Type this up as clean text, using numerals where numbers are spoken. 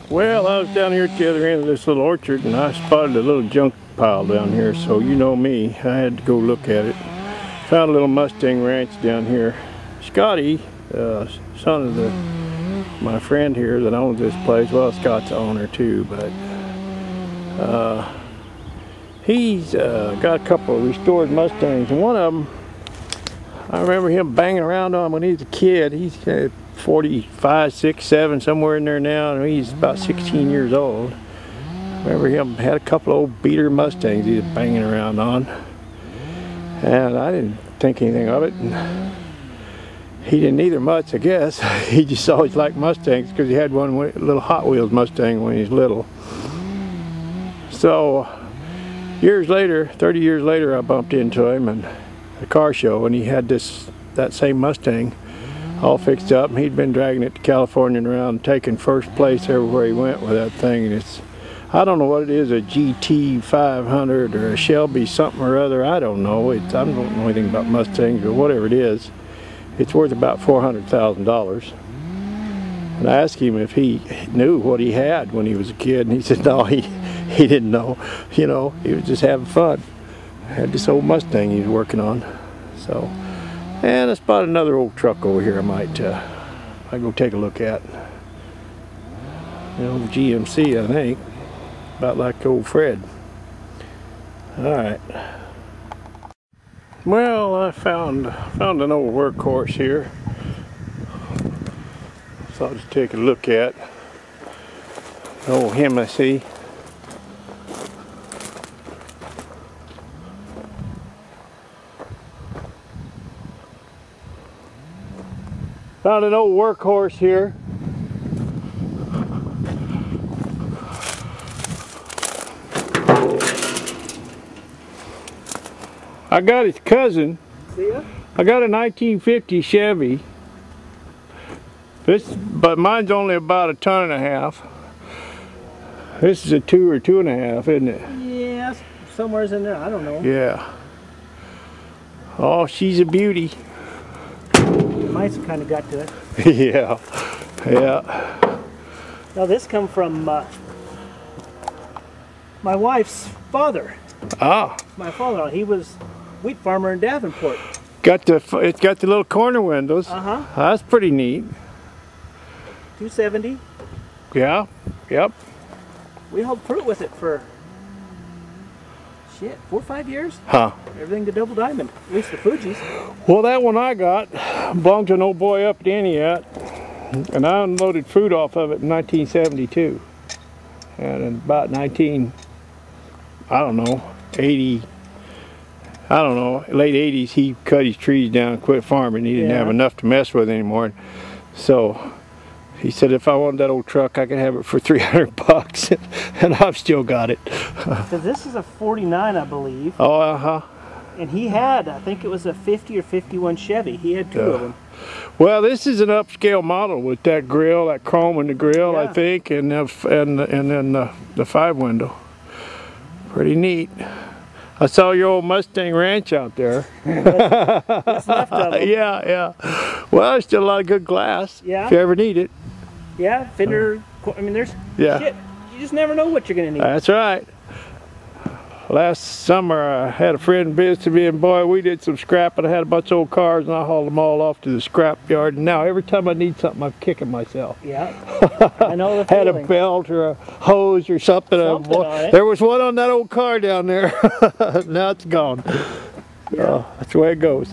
Well, I was down here at the other end of this little orchard and I spotted a little junk pile down here, so you know me, I had to go look at it. Found a little Mustang ranch down here. Scotty, son of my friend here that owns this place, well, Scott's the owner too, but he's got a couple of restored Mustangs, and one of them, I remember him banging around on when he was a kid. He's 45, 6, 7, somewhere in there now, and he's about 16 years old. I remember him had a couple of old beater Mustangs he was banging around on, and I didn't think anything of it. And he didn't either much, I guess. He just always liked Mustangs because he had one little Hot Wheels Mustang when he was little. So years later, 30 years later, I bumped into him and a car show, and he had that same Mustang all fixed up, and he'd been dragging it to California and around, taking first place everywhere he went with that thing. And it's, I don't know what it is, a GT 500 or a Shelby something or other, I don't know. I don't know anything about Mustangs, but whatever it is, it's worth about $400,000. And I asked him if he knew what he had when he was a kid, and he said no, he didn't know. You know, he was just having fun. Had this old Mustang he was working on. So, and I spotted another old truck over here I might go take a look at. The old GMC, I think. About like old Fred. Alright. Well, I found an old workhorse here. So I'll just take a look at the old Hemi. Found an old workhorse here. I got his cousin. See ya? I got a 1950 Chevy. But mine's only about 1.5 tons. This is a 2 or 2.5, isn't it? Yeah, somewhere's in there. I don't know. Yeah. Oh, she's a beauty. Mine's kind of got to it. Yeah, yeah. Now this come from my wife's father. Ah. My father, he was wheat farmer in Davenport. It's got the little corner windows. Uh-huh. That's pretty neat. 270. Yeah, yep. We hauled fruit with it for, shit, 4 or 5 years? Huh. Everything to Double Diamond, at least the Fuji's. Well, that one I got belonged to an old boy up at Boneyard, and I unloaded fruit off of it in 1972. And in about 80, late 80s, he cut his trees down and quit farming. He didn't have enough to mess with anymore. So he said if I wanted that old truck, I could have it for $300, and I've still got it. So this is a 49, I believe. Oh, uh-huh. And he had, I think it was a 50 or 51 Chevy. He had 2 of them. Well, this is an upscale model with that grill, that chrome in the grill, I think, and then the 5 window. Pretty neat. I saw your old Mustang ranch out there. What's left of them. Yeah, yeah. Well, there's still a lot of good glass. Yeah. If you ever need it. Yeah, fender. I mean, there's shit. You just never know what you're gonna need. That's right. Last summer, I had a friend visit me, and boy, we did some scrap, and I had a bunch of old cars, and I hauled them all off to the scrap yard. And now, every time I need something, I'm kicking myself. Yeah, I know the feeling. Had a belt or a hose or something. There was one on that old car down there. Now it's gone. Yeah. That's the way it goes.